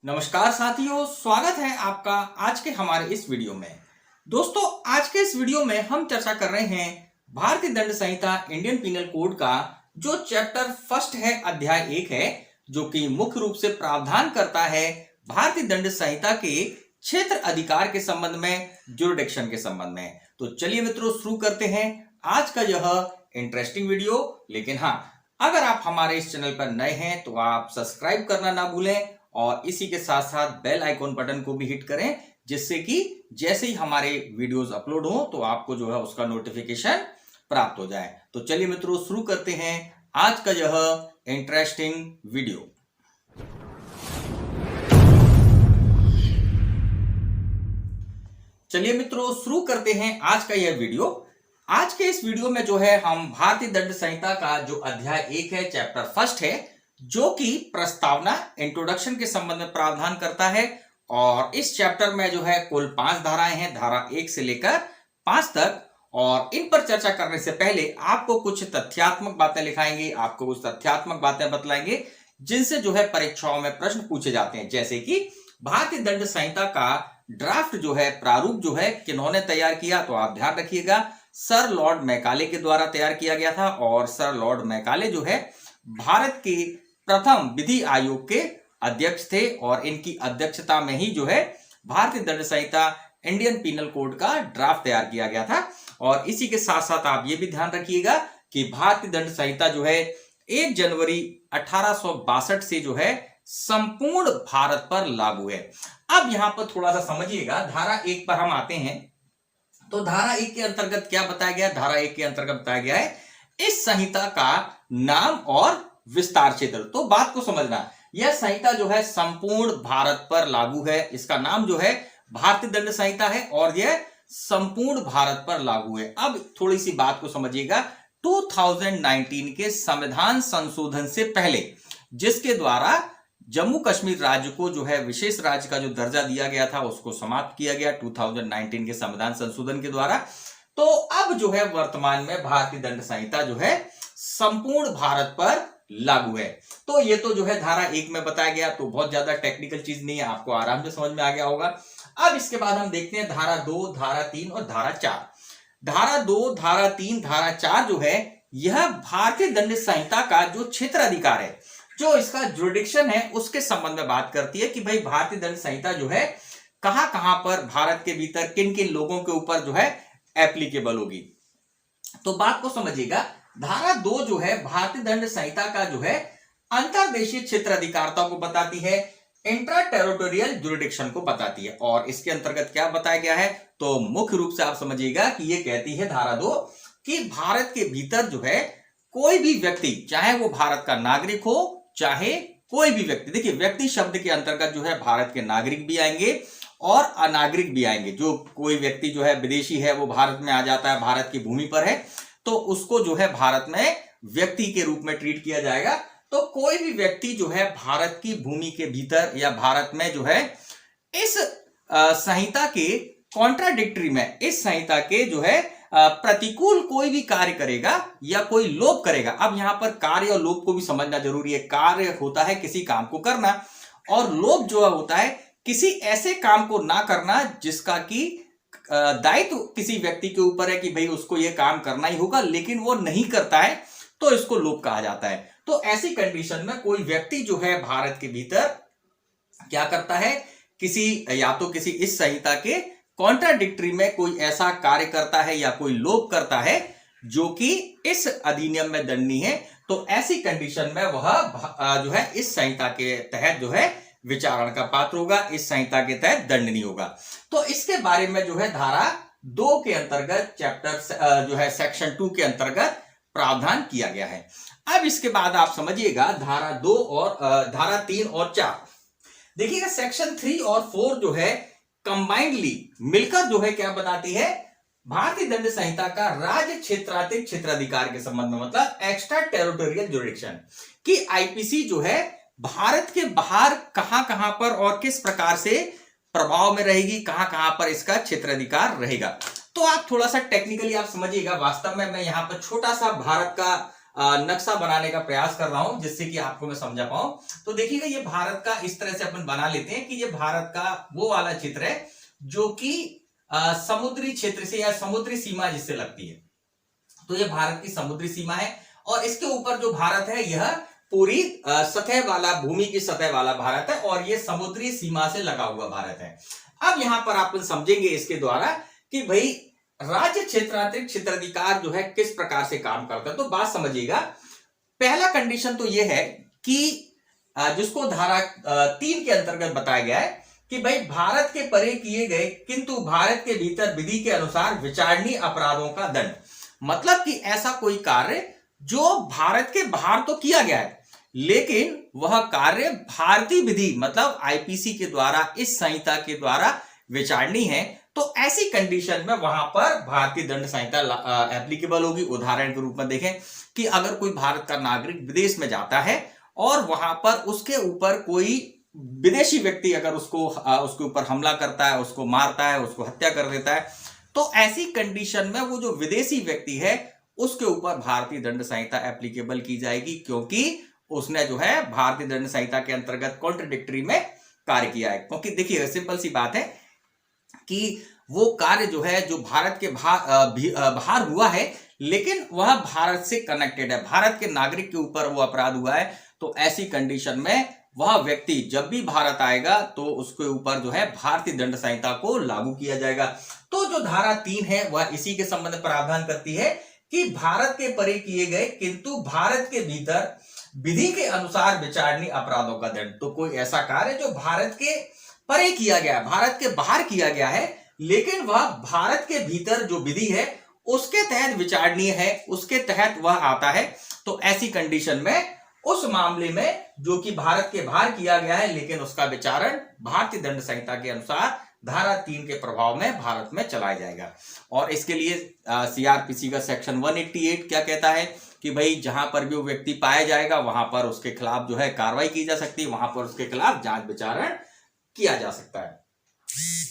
नमस्कार साथियों, स्वागत है आपका आज के हमारे इस वीडियो में। दोस्तों, आज के इस वीडियो में हम चर्चा कर रहे हैं भारतीय दंड संहिता इंडियन पिनल कोड का जो चैप्टर फर्स्ट है, अध्याय 1 है, जो कि मुख्य रूप से प्रावधान करता है भारतीय दंड संहिता के क्षेत्र अधिकार के संबंध में, ज्यूरिडिक्शन के संबंध में। तो चलिए मित्रों, शुरू करते हैं आज का यह इंटरेस्टिंग वीडियो। लेकिन हाँ, अगर आप हमारे इस चैनल पर नए हैं तो आप सब्सक्राइब करना ना भूलें और इसी के साथ साथ बेल आइकॉन बटन को भी हिट करें, जिससे कि जैसे ही हमारे वीडियोस अपलोड हो तो आपको जो है उसका नोटिफिकेशन प्राप्त हो जाए। तो चलिए मित्रों, शुरू करते हैं आज का यह इंटरेस्टिंग वीडियो। चलिए मित्रों, शुरू करते हैं आज का यह वीडियो। आज के इस वीडियो में जो है हम भारतीय दंड संहिता का जो अध्याय 1 है, चैप्टर फर्स्ट है, जो कि प्रस्तावना इंट्रोडक्शन के संबंध में प्रावधान करता है। और इस चैप्टर में जो है कुल 5 धाराएं हैं, धारा 1 से लेकर 5 तक। और इन पर चर्चा करने से पहले आपको कुछ तथ्यात्मक बातें लिखाएंगे, आपको कुछ तथ्यात्मक बातें बतलाएंगे जिनसे जो है परीक्षाओं में प्रश्न पूछे जाते हैं। जैसे कि भारतीय दंड संहिता का ड्राफ्ट जो है, प्रारूप जो है, किन्होंने तैयार किया, तो आप ध्यान रखिएगा, सर लॉर्ड मैकाले के द्वारा तैयार किया गया था। और सर लॉर्ड मैकाले जो है भारत के प्रथम विधि आयोग के अध्यक्ष थे और इनकी अध्यक्षता में ही जो है भारतीय दंड संहिता इंडियन पिनल कोड का ड्राफ्ट तैयार किया गया था। और इसी के साथ साथ आप ये भी ध्यान रखिएगा कि भारतीय दंड संहिता जो है 1 जनवरी 1862 से जो है संपूर्ण भारत पर लागू है। अब यहां पर थोड़ा सा समझिएगा, धारा 1 पर हम आते हैं। तो धारा 1 के अंतर्गत क्या बताया गया? धारा 1 के अंतर्गत बताया गया है इस संहिता का नाम और विस्तार क्षेत्र। तो बात को समझना, यह संहिता जो है संपूर्ण भारत पर लागू है। इसका नाम जो है भारतीय दंड संहिता है और यह संपूर्ण भारत पर लागू है। अब थोड़ी सी बात को समझिएगा, 2019 के संविधान संशोधन से पहले, जिसके द्वारा जम्मू कश्मीर राज्य को जो है विशेष राज्य का जो दर्जा दिया गया था, उसको समाप्त किया गया 2019 के संविधान संशोधन के द्वारा। तो अब जो है वर्तमान में भारतीय दंड संहिता जो है संपूर्ण भारत पर लागू है। तो ये तो जो है धारा 1 में बताया गया, तो बहुत ज्यादा टेक्निकल चीज नहीं है, आपको आराम से समझ में आ गया होगा। अब इसके बाद हम देखते हैं धारा 2, धारा 3 और धारा 4। धारा 2, धारा 3, धारा 4 जो है यह भारतीय दंड संहिता का जो क्षेत्र अधिकार है, जो इसका जुरिडिक्शन है, उसके संबंध में बात करती है कि भाई भारतीय दंड संहिता जो है कहां कहां पर भारत के भीतर किन किन लोगों के ऊपर जो है एप्लीकेबल होगी। तो बात को समझिएगा, धारा 2 जो है भारतीय दंड संहिता का जो है अंतर्देशीय क्षेत्र अधिकारता को बताती है, इंट्रा टेरिटोरियल जुरिडिक्शन को बताती है। और इसके अंतर्गत क्या बताया गया है? तो मुख्य रूप से आप समझिएगा कि ये कहती है धारा 2 कि भारत के भीतर जो है कोई भी व्यक्ति, चाहे वो भारत का नागरिक हो, चाहे कोई भी व्यक्ति, देखिए व्यक्ति शब्द के अंतर्गत जो है भारत के नागरिक भी आएंगे और अनागरिक भी आएंगे। जो कोई व्यक्ति जो है विदेशी है, वो भारत में आ जाता है, भारत की भूमि पर है, तो उसको जो है भारत में व्यक्ति के रूप में ट्रीट किया जाएगा। तो कोई भी व्यक्ति जो है भारत की भूमि के भीतर या भारत में जो है इस संहिता के कॉन्ट्राडिक्टरी में, इस संहिता के जो है प्रतिकूल कोई भी कार्य करेगा या कोई लोप करेगा। अब यहां पर कार्य और लोप को भी समझना जरूरी है। कार्य होता है किसी काम को करना, और लोप जो होता है किसी ऐसे काम को ना करना जिसका कि दायित्व किसी व्यक्ति के ऊपर है कि भाई उसको यह काम करना ही होगा, लेकिन वो नहीं करता है, तो इसको लोप कहा जाता है। तो ऐसी कंडीशन में कोई व्यक्ति जो है भारत के भीतर क्या करता है, किसी या तो किसी इस संहिता के कॉन्ट्राडिक्टरी में कोई ऐसा कार्य करता है या कोई लोप करता है जो कि इस अधिनियम में दंडनीय है, तो ऐसी कंडीशन में वह जो है इस संहिता के तहत जो है विचारण का पात्र होगा, इस संहिता के तहत दंडनीय होगा। तो इसके बारे में जो है धारा 2 के अंतर्गत चैप्टर जो है सेक्शन 2 के अंतर्गत प्रावधान किया गया है। अब इसके बाद आप समझिएगा धारा 2 और धारा 3 और 4। देखिएगा, सेक्शन 3 और 4 जो है कंबाइंडली मिलकर जो है क्या बताती है, भारतीय दंड संहिता का राज्य क्षेत्रातिरिक्त क्षेत्राधिकार के संबंध में, मतलब एक्स्ट्रा टेरिटोरियल जुरिडिक्शन की आईपीसी जो है भारत के बाहर कहां कहां पर और किस प्रकार से प्रभाव में रहेगी, कहां कहां पर इसका क्षेत्राधिकार रहेगा। तो आप थोड़ा सा टेक्निकली आप समझिएगा। वास्तव में मैं यहां पर छोटा सा भारत का नक्शा बनाने का प्रयास कर रहा हूं जिससे कि आपको मैं समझा पाऊं। तो देखिएगा ये भारत का इस तरह से अपन बना लेते हैं कि ये भारत का वो वाला चित्र है जो कि समुद्री क्षेत्र से या समुद्री सीमा जिससे लगती है। तो ये भारत की समुद्री सीमा है और इसके ऊपर जो भारत है यह पूरी सतह वाला, भूमि की सतह वाला भारत है और ये समुद्री सीमा से लगा हुआ भारत है। अब यहां पर आप समझेंगे इसके द्वारा कि भाई राज्य क्षेत्रांतरिक क्षेत्राधिकार जो है किस प्रकार से काम करता है। तो बात समझिएगा, पहला कंडीशन तो यह है कि जिसको धारा 3 के अंतर्गत बताया गया है कि भाई भारत के परे किए गए किंतु भारत के भीतर विधि के अनुसार विचारणीय अपराधों का दंड, मतलब कि ऐसा कोई कार्य जो भारत के बाहर तो किया गया है लेकिन वह कार्य भारतीय विधि मतलब आईपीसी के द्वारा, इस संहिता के द्वारा विचारणीय है, तो ऐसी कंडीशन में वहां पर भारतीय दंड संहिता एप्लीकेबल होगी। उदाहरण के रूप में देखें कि अगर कोई भारत का नागरिक विदेश में जाता है और वहां पर उसके ऊपर कोई विदेशी व्यक्ति अगर उसके ऊपर हमला करता है, उसको मारता है, उसको हत्या कर देता है, तो ऐसी कंडीशन में वो जो विदेशी व्यक्ति है उसके ऊपर भारतीय दंड संहिता एप्लीकेबल की जाएगी, क्योंकि उसने जो है भारतीय दंड संहिता के अंतर्गत कॉन्ट्रडिक्टरी में कार्य किया है। क्योंकि देखिए सिंपल सी बात है कि वो कार्य जो है जो भारत के बाहर हुआ है लेकिन वह भारत से कनेक्टेड है, भारत के नागरिक के ऊपर वो अपराध हुआ है, तो ऐसी कंडीशन में वह व्यक्ति जब भी भारत आएगा तो उसके ऊपर जो है भारतीय दंड संहिता को लागू किया जाएगा। तो जो धारा 3 है वह इसी के संबंध में प्रावधान करती है कि भारत के परे किए गए किंतु भारत के भीतर विधि के अनुसार विचारणीय अपराधों का दंड। तो कोई ऐसा कार्य जो भारत के परे किया गया, भारत के बाहर किया गया है लेकिन वह भारत के भीतर जो विधि है उसके तहत विचारणीय है, उसके तहत वह आता है, तो ऐसी कंडीशन में उस मामले में जो कि भारत के बाहर किया गया है लेकिन उसका विचारण भारतीय दंड संहिता के अनुसार धारा 3 के प्रभाव में भारत में चलाया जाएगा। और इसके लिए सीआरपीसी का सेक्शन 188 क्या कहता है कि भाई जहां पर भी वो व्यक्ति पाया जाएगा वहां पर उसके खिलाफ जो है कार्रवाई की जा सकती है, वहां पर उसके खिलाफ जांच विचारण किया जा सकता है।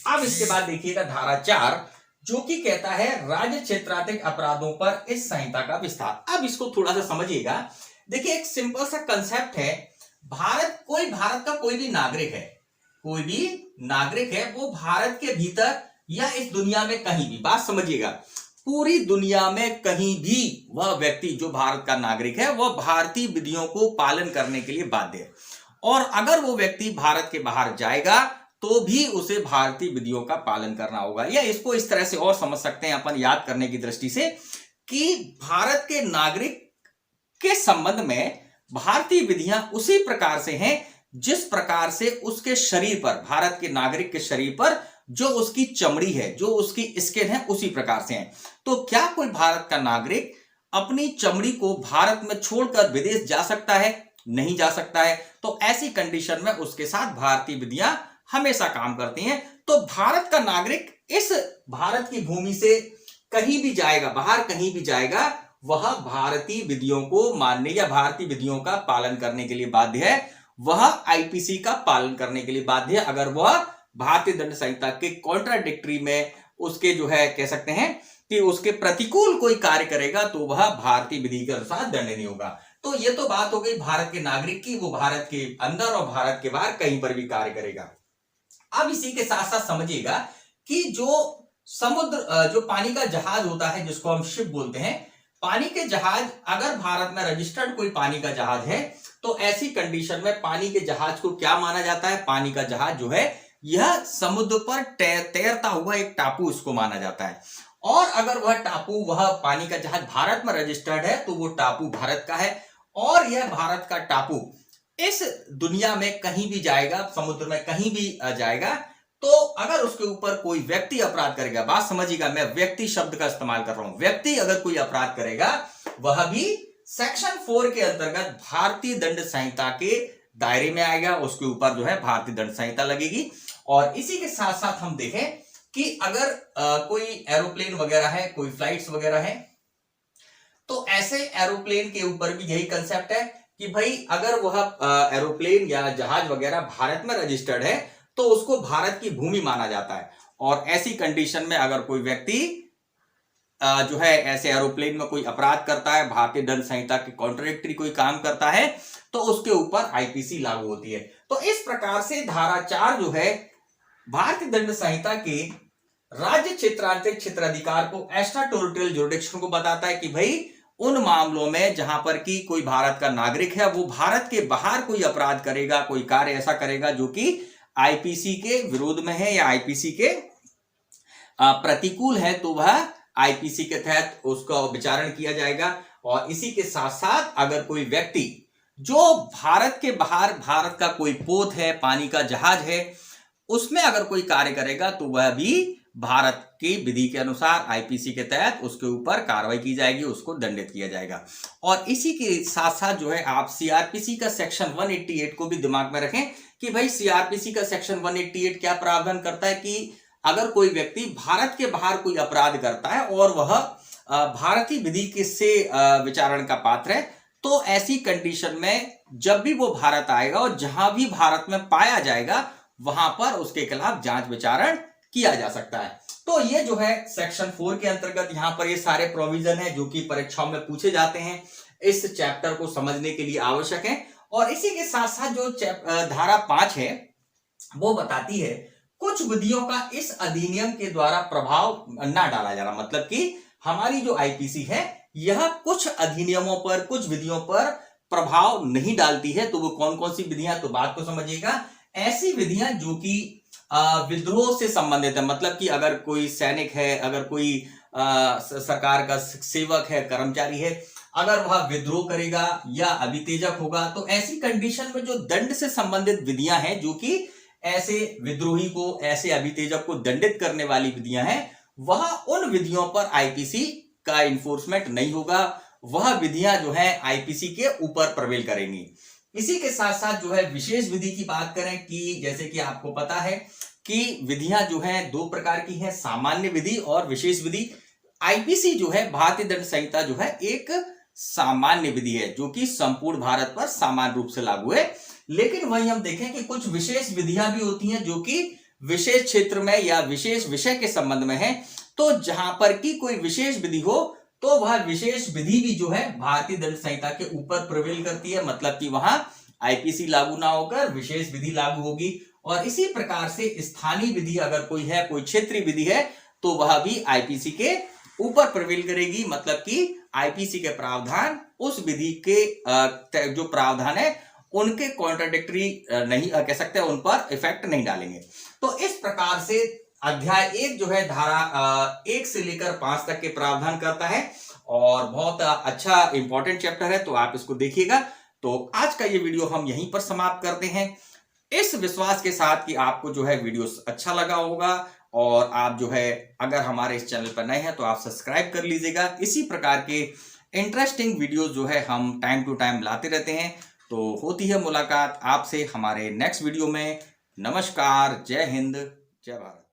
अब इसके बाद देखिएगा धारा 4 जो कि कहता है राज्य क्षेत्रांतरिक अपराधों पर इस संहिता का विस्तार। अब इसको थोड़ा सा समझिएगा। देखिए एक सिंपल सा कंसेप्ट है, भारत का कोई भी नागरिक है, कोई भी नागरिक है वो भारत के भीतर या इस दुनिया में कहीं भी, बात समझिएगा, पूरी दुनिया में कहीं भी वह व्यक्ति जो भारत का नागरिक है वह भारतीय विधियों को पालन करने के लिए बाध्य है। और अगर वो व्यक्ति भारत के बाहर जाएगा तो भी उसे भारतीय विधियों का पालन करना होगा। या इसको इस तरह से और समझ सकते हैं अपन याद करने की दृष्टि से कि भारत के नागरिक के संबंध में भारतीय विधियां उसी प्रकार से हैं जिस प्रकार से उसके शरीर पर, भारत के नागरिक के शरीर पर जो उसकी चमड़ी है, जो उसकी स्किन है उसी प्रकार से है। तो क्या कोई भारत का नागरिक अपनी चमड़ी को भारत में छोड़कर विदेश जा सकता है? नहीं जा सकता है। तो ऐसी कंडीशन में उसके साथ भारतीय विधियां हमेशा काम करती हैं। तो भारत का नागरिक इस भारत की भूमि से कहीं भी जाएगा, बाहर कहीं भी जाएगा, वह भारतीय विधियों को मानने या भारतीय विधियों का पालन करने के लिए बाध्य है, वह आईपीसी का पालन करने के लिए बाध्य है। अगर वह भारतीय दंड संहिता के कॉन्ट्राडिक्टरी में उसके जो है कह सकते हैं कि उसके प्रतिकूल कोई कार्य करेगा तो वह भारतीय विधि के अनुसार दंडनीय होगा। तो ये तो बात हो गई भारत के नागरिक की, वो भारत के अंदर और भारत के बाहर कहीं पर भी कार्य करेगा। अब इसी के साथ साथ समझिएगा कि जो पानी का जहाज होता है जिसको हम शिप बोलते हैं, पानी के जहाज अगर भारत में रजिस्टर्ड कोई पानी का जहाज है तो ऐसी कंडीशन में पानी के जहाज को क्या माना जाता है? पानी का जहाज जो है यह समुद्र पर तैरता हुआ एक टापू इसको माना जाता है। और अगर वह पानी का जहाज भारत में रजिस्टर्ड है तो वो टापू भारत का है और यह भारत का टापू इस दुनिया में कहीं भी जाएगा, समुद्र में कहीं भी जाएगा, तो अगर उसके ऊपर कोई व्यक्ति अपराध करेगा, बात समझिएगा, मैं व्यक्ति शब्द का इस्तेमाल कर रहा हूं, व्यक्ति अगर कोई अपराध करेगा वह भी सेक्शन 4 के अंतर्गत भारतीय दंड संहिता के दायरे में आएगा, उसके ऊपर जो है भारतीय दंड संहिता लगेगी। और इसी के साथ साथ हम देखें कि अगर कोई एरोप्लेन वगैरह है, कोई फ्लाइट्स वगैरह है, तो ऐसे एरोप्लेन के ऊपर भी यही कंसेप्ट है कि भाई अगर वह एरोप्लेन या जहाज वगैरह भारत में रजिस्टर्ड है तो उसको भारत की भूमि माना जाता है। और ऐसी कंडीशन में अगर कोई व्यक्ति जो है ऐसे एरोप्लेन में कोई अपराध करता है, भारतीय दंड संहिता के कॉन्ट्रडिक्टरी कोई काम करता है, तो उसके ऊपर आईपीसी लागू होती है। तो इस प्रकार से धारा 4 जो है भारतीय दंड संहिता के राज्य क्षेत्रांतरिक क्षेत्राधिकार को, एक्स्ट्रा टेरिटोरियल जुरिडिक्शन को बताता है कि भाई उन मामलों में जहां पर कि कोई भारत का नागरिक है वो भारत के बाहर कोई अपराध करेगा, कोई कार्य ऐसा करेगा जो कि आईपीसी के विरोध में है या आईपीसी के प्रतिकूल है, तो वह आईपीसी के तहत उसका विचारण किया जाएगा। और इसी के साथ साथ अगर कोई व्यक्ति जो भारत के बाहर, भारत का कोई पोत है, पानी का जहाज है, उसमें अगर कोई कार्य करेगा तो वह भी भारत की विधि के अनुसार आईपीसी के तहत उसके ऊपर कार्रवाई की जाएगी, उसको दंडित किया जाएगा। और इसी के साथ साथ जो है आप सीआरपीसी का सेक्शन 188 को भी दिमाग में रखें कि भाई सीआरपीसी का सेक्शन 188 क्या प्रावधान करता है कि अगर कोई व्यक्ति भारत के बाहर कोई अपराध करता है और वह भारतीय विधि के से विचारण का पात्र है, तो ऐसी कंडीशन में जब भी वो भारत आएगा और जहां भी भारत में पाया जाएगा वहां पर उसके खिलाफ जांच विचारण किया जा सकता है। तो ये जो है सेक्शन 4 के अंतर्गत यहां पर ये सारे प्रोविजन है जो कि परीक्षाओं में पूछे जाते हैं, इस चैप्टर को समझने के लिए आवश्यक है। और इसी के साथ साथ जो धारा 5 है वो बताती है कुछ विधियों का इस अधिनियम के द्वारा प्रभाव ना डाला जा रहा, मतलब कि हमारी जो आईपीसी है यह कुछ अधिनियमों पर, कुछ विधियों पर प्रभाव नहीं डालती है। तो वो कौन कौन सी विधियां, तो बात को समझिएगा। ऐसी विधियां जो कि विद्रोह से संबंधित है, मतलब कि अगर कोई सैनिक है, अगर कोई सरकार का सेवक है, कर्मचारी है, अगर वह विद्रोह करेगा या अभितेजक होगा, तो ऐसी कंडीशन में जो दंड से संबंधित विधियां हैं जो कि ऐसे विद्रोही को, ऐसे अभितेजक को दंडित करने वाली विधियां हैं, वह उन विधियों पर आईपीसी का इन्फोर्समेंट नहीं होगा, वह विधियां जो है आईपीसी के ऊपर प्रवेल करेंगी। इसी के साथ साथ जो है विशेष विधि की बात करें कि जैसे कि आपको पता है कि विधियां जो हैं 2 प्रकार की हैं, सामान्य विधि और विशेष विधि। आईपीसी जो है, भारतीय दंड संहिता जो है एक सामान्य विधि है जो कि संपूर्ण भारत पर सामान्य रूप से लागू है। लेकिन वहीं हम देखें कि कुछ विशेष विधियां भी होती हैं जो कि विशेष क्षेत्र में या विशेष विषय के संबंध में है। तो जहां पर की कोई विशेष विधि हो तो वह विशेष विधि भी जो है भारतीय दंड संहिता के ऊपर प्रवेल करती है, मतलब कि वहां आईपीसी लागू ना होकर विशेष विधि लागू होगी। और इसी प्रकार से स्थानीय विधि अगर कोई है, कोई क्षेत्रीय विधि है, तो वह भी आईपीसी के ऊपर प्रवेल करेगी, मतलब कि आईपीसी के प्रावधान उस विधि के जो प्रावधान है उनके कॉन्ट्राडिक्टरी नहीं कह सकते, उन पर इफेक्ट नहीं डालेंगे। तो इस प्रकार से अध्याय 1 जो है धारा 1 से लेकर 5 तक के प्रावधान करता है और बहुत अच्छा इंपॉर्टेंट चैप्टर है, तो आप इसको देखिएगा। तो आज का ये वीडियो हम यहीं पर समाप्त करते हैं, इस विश्वास के साथ कि आपको जो है वीडियो अच्छा लगा होगा। और आप जो है अगर हमारे इस चैनल पर नए हैं तो आप सब्सक्राइब कर लीजिएगा। इसी प्रकार के इंटरेस्टिंग वीडियोस जो है हम टाइम टू टाइम लाते रहते हैं। तो होती है मुलाकात आपसे हमारे नेक्स्ट वीडियो में। नमस्कार, जय हिंद, जय भारत।